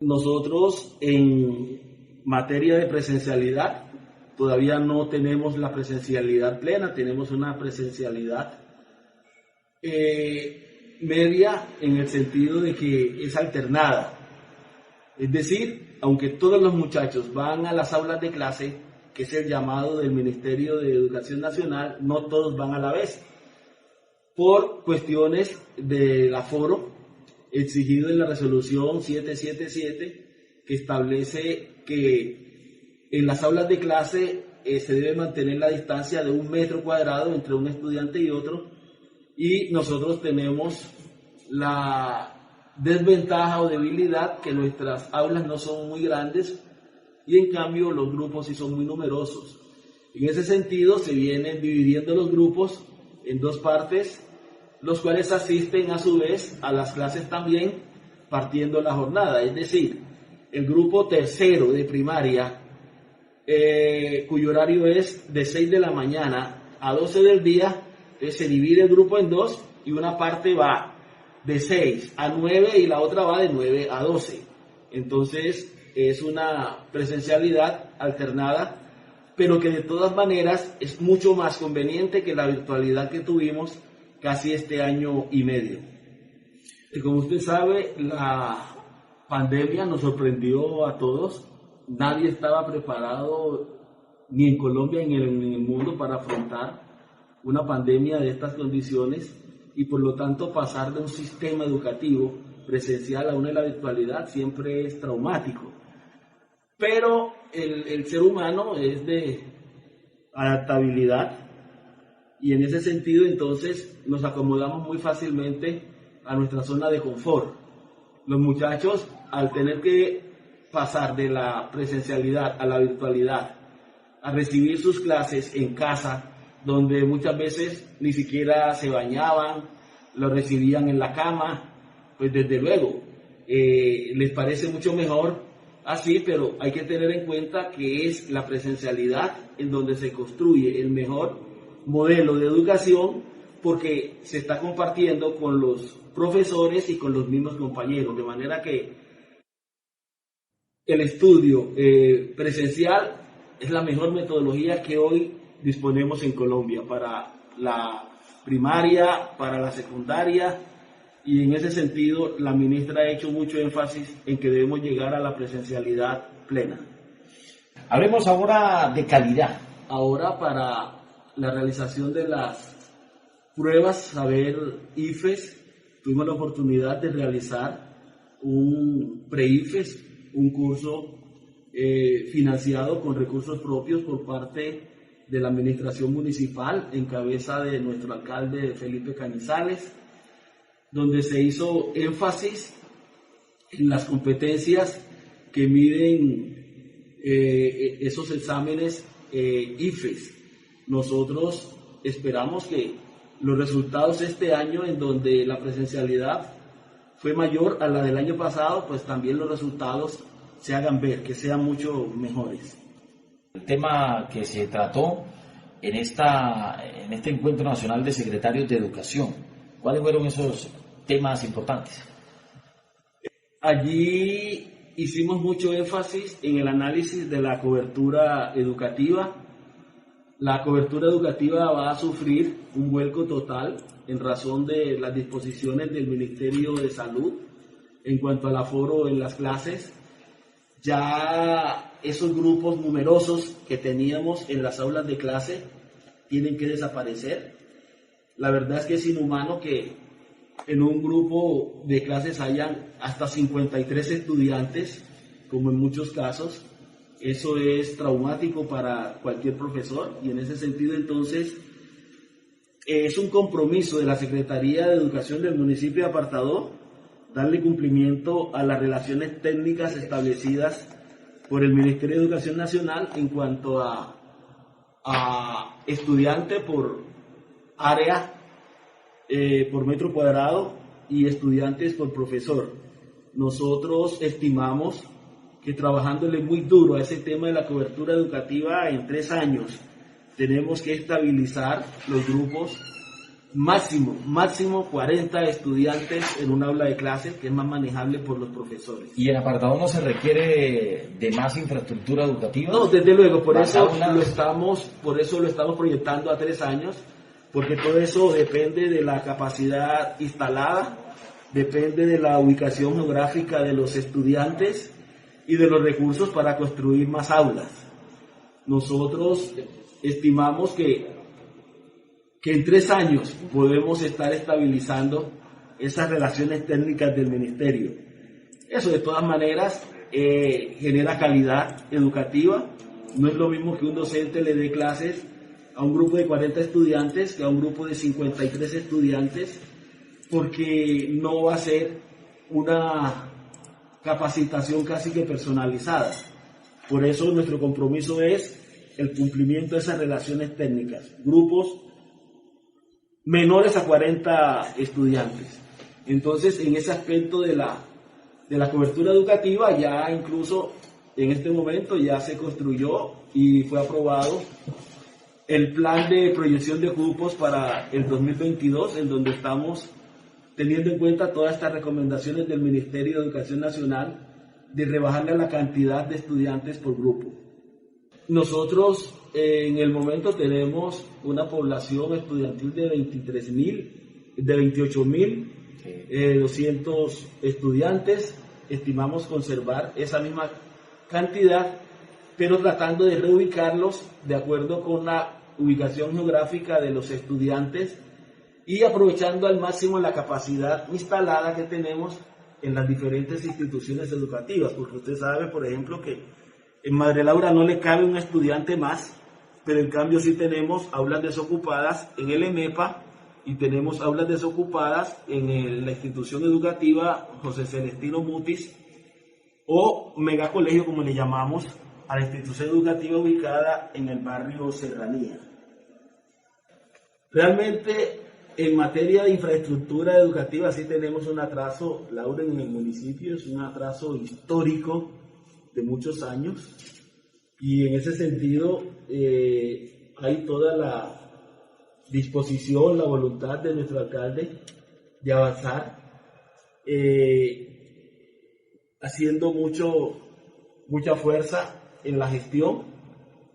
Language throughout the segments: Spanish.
Nosotros en materia de presencialidad todavía no tenemos la presencialidad plena, tenemos una presencialidad media en el sentido de que es alternada. Es decir, aunque todos los muchachos van a las aulas de clase, que es el llamado del Ministerio de Educación Nacional, no todos van a la vez, por cuestiones del aforo exigido en la resolución 777, que establece que en las aulas de clase se debe mantener la distancia de 1 metro cuadrado entre un estudiante y otro, y nosotros tenemos la desventaja o debilidad que nuestras aulas no son muy grandes y en cambio los grupos sí son muy numerosos. En ese sentido se vienen dividiendo los grupos en 2 partes, los cuales asisten a su vez a las clases también partiendo la jornada. Es decir, el grupo tercero de primaria, cuyo horario es de 6 de la mañana a 12 del día, se divide el grupo en 2 y una parte va de 6 a 9 y la otra va de 9 a 12. Entonces es una presencialidad alternada, pero que de todas maneras es mucho más conveniente que la virtualidad que tuvimos casi este año y medio. Y como usted sabe, la pandemia nos sorprendió a todos. Nadie estaba preparado, ni en Colombia ni en el mundo, para afrontar una pandemia de estas condiciones y por lo tanto pasar de un sistema educativo presencial a una de la virtualidad siempre es traumático. Pero el ser humano es de adaptabilidad y en ese sentido entonces nos acomodamos muy fácilmente a nuestra zona de confort. Los muchachos, al tener que pasar de la presencialidad a la virtualidad, a recibir sus clases en casa, donde muchas veces ni siquiera se bañaban, lo recibían en la cama, pues desde luego les parece mucho mejor así, pero hay que tener en cuenta que es la presencialidad en donde se construye el mejor modelo de educación, porque se está compartiendo con los profesores y con los mismos compañeros, de manera que el estudio presencial es la mejor metodología que hoy disponemos en Colombia para la primaria, para la secundaria, y en ese sentido la ministra ha hecho mucho énfasis en que debemos llegar a la presencialidad plena. Hablemos ahora de calidad. Ahora, para la realización de las pruebas Saber IFES, tuvimos la oportunidad de realizar un pre-IFES, un curso financiado con recursos propios por parte de la administración municipal en cabeza de nuestro alcalde Felipe Cañizales, donde se hizo énfasis en las competencias que miden esos exámenes IFES. Nosotros esperamos que los resultados este año, en donde la presencialidad fue mayor a la del año pasado, pues también los resultados se hagan ver, que sean mucho mejores. El tema que se trató en este Encuentro Nacional de Secretarios de Educación, ¿cuáles fueron esos temas importantes? Allí hicimos mucho énfasis en el análisis de la cobertura educativa. La cobertura educativa va a sufrir un vuelco total en razón de las disposiciones del Ministerio de Salud en cuanto al aforo en las clases. Ya esos grupos numerosos que teníamos en las aulas de clase tienen que desaparecer. La verdad es que es inhumano que en un grupo de clases hayan hasta 53 estudiantes, como en muchos casos. Eso es traumático para cualquier profesor y en ese sentido entonces es un compromiso de la Secretaría de Educación del municipio de Apartadó darle cumplimiento a las relaciones técnicas establecidas por el Ministerio de Educación Nacional en cuanto a estudiante por área, por metro cuadrado y estudiantes por profesor. Nosotros estimamos que trabajándole muy duro a ese tema de la cobertura educativa en 3 años tenemos que estabilizar los grupos máximo 40 estudiantes en un aula de clase, que es más manejable por los profesores. ¿Y en apartado no se requiere de más infraestructura educativa? No, desde luego, por ¿Más eso aulas? lo estamos proyectando a 3 años, porque todo eso depende de la capacidad instalada, depende de la ubicación geográfica de los estudiantes y de los recursos para construir más aulas. Nosotros estimamos que en 3 años podemos estar estabilizando esas relaciones técnicas del ministerio. Eso de todas maneras genera calidad educativa. No es lo mismo que un docente le dé clases a un grupo de 40 estudiantes que a un grupo de 53 estudiantes, porque no va a ser una capacitación casi que personalizada. Por eso nuestro compromiso es el cumplimiento de esas relaciones técnicas. Grupos menores a 40 estudiantes. Entonces, en ese aspecto de la cobertura educativa, ya incluso en este momento ya se construyó y fue aprobado el plan de proyección de cupos para el 2022, en donde estamos teniendo en cuenta todas estas recomendaciones del Ministerio de Educación Nacional de rebajarle la cantidad de estudiantes por grupo. Nosotros en el momento tenemos una población estudiantil de 28.200 estudiantes. Estimamos conservar esa misma cantidad, pero tratando de reubicarlos de acuerdo con la ubicación geográfica de los estudiantes y aprovechando al máximo la capacidad instalada que tenemos en las diferentes instituciones educativas, porque usted sabe, por ejemplo, que en Madre Laura no le cabe un estudiante más, pero en cambio sí tenemos aulas desocupadas en el EMEPA y tenemos aulas desocupadas en la institución educativa José Celestino Mutis, o megacolegio como le llamamos a la institución educativa ubicada en el barrio Serranía. Realmente en materia de infraestructura educativa sí tenemos un atraso, Laura, en el municipio, es un atraso histórico de muchos años, y en ese sentido hay toda la disposición, la voluntad de nuestro alcalde de avanzar, haciendo mucha fuerza en la gestión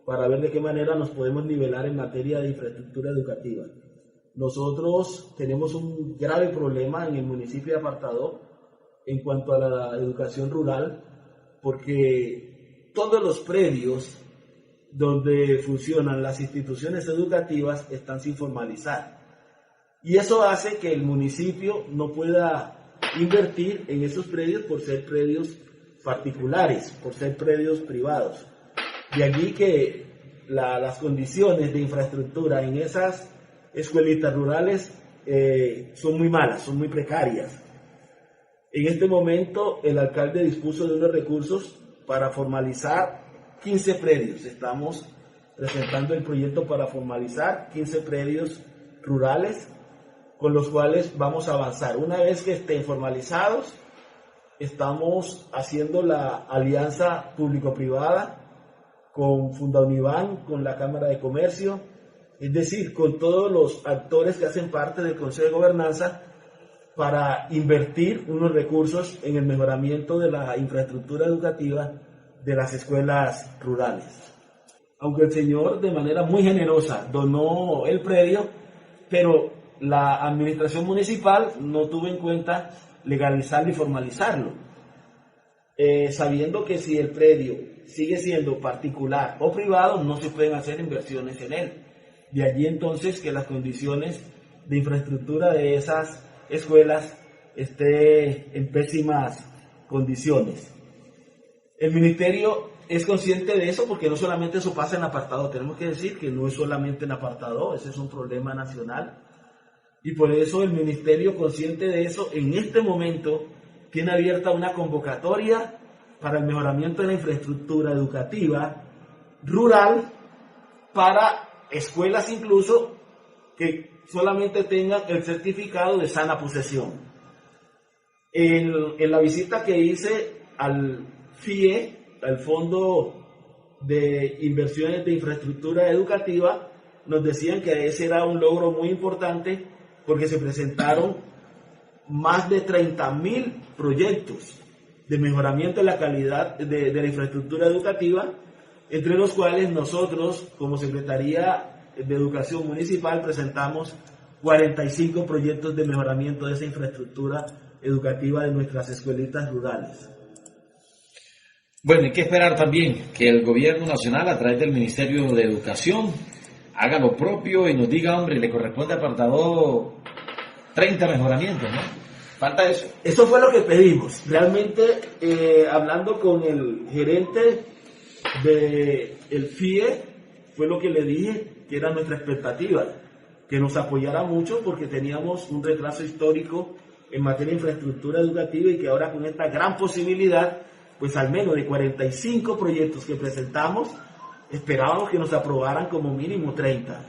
para ver de qué manera nos podemos nivelar en materia de infraestructura educativa. Nosotros tenemos un grave problema en el municipio de Apartadó en cuanto a la educación rural, porque todos los predios donde funcionan las instituciones educativas están sin formalizar. Y eso hace que el municipio no pueda invertir en esos predios por ser predios particulares, por ser predios privados. De allí que las condiciones de infraestructura en esas escuelitas rurales son muy malas, son muy precarias. En este momento el alcalde dispuso de unos recursos para formalizar 15 predios. Estamos presentando el proyecto para formalizar 15 predios rurales con los cuales vamos a avanzar. Una vez que estén formalizados, estamos haciendo la alianza público-privada con Fundaunivan, con la Cámara de Comercio, es decir, con todos los actores que hacen parte del Consejo de Gobernanza, para invertir unos recursos en el mejoramiento de la infraestructura educativa de las escuelas rurales. Aunque el señor de manera muy generosa donó el predio, pero la administración municipal no tuvo en cuenta legalizarlo y formalizarlo, sabiendo que si el predio sigue siendo particular o privado, no se pueden hacer inversiones en él. De allí entonces que las condiciones de infraestructura de esas escuelas esté en pésimas condiciones. El ministerio es consciente de eso, porque no solamente eso pasa en Apartadó, tenemos que decir que no es solamente en Apartadó, ese es un problema nacional, y por eso el ministerio, consciente de eso, en este momento tiene abierta una convocatoria para el mejoramiento de la infraestructura educativa rural para escuelas incluso que solamente tengan el certificado de sana posesión. En la visita que hice al FIE, al Fondo de Inversiones de Infraestructura Educativa, nos decían que ese era un logro muy importante, porque se presentaron más de 30.000 proyectos de mejoramiento de la calidad de la infraestructura educativa, entre los cuales nosotros, como Secretaría de Educación Municipal, presentamos 45 proyectos de mejoramiento de esa infraestructura educativa de nuestras escuelitas rurales. Bueno, hay que esperar también que el gobierno nacional, a través del Ministerio de Educación, haga lo propio y nos diga, hombre, le corresponde al apartado 30 mejoramientos, ¿no? Falta eso. Eso fue lo que pedimos. Realmente, hablando con el gerente del FIE, fue lo que le dije que era nuestra expectativa, que nos apoyara mucho porque teníamos un retraso histórico en materia de infraestructura educativa y que ahora con esta gran posibilidad, pues al menos de 45 proyectos que presentamos, esperábamos que nos aprobaran como mínimo 30.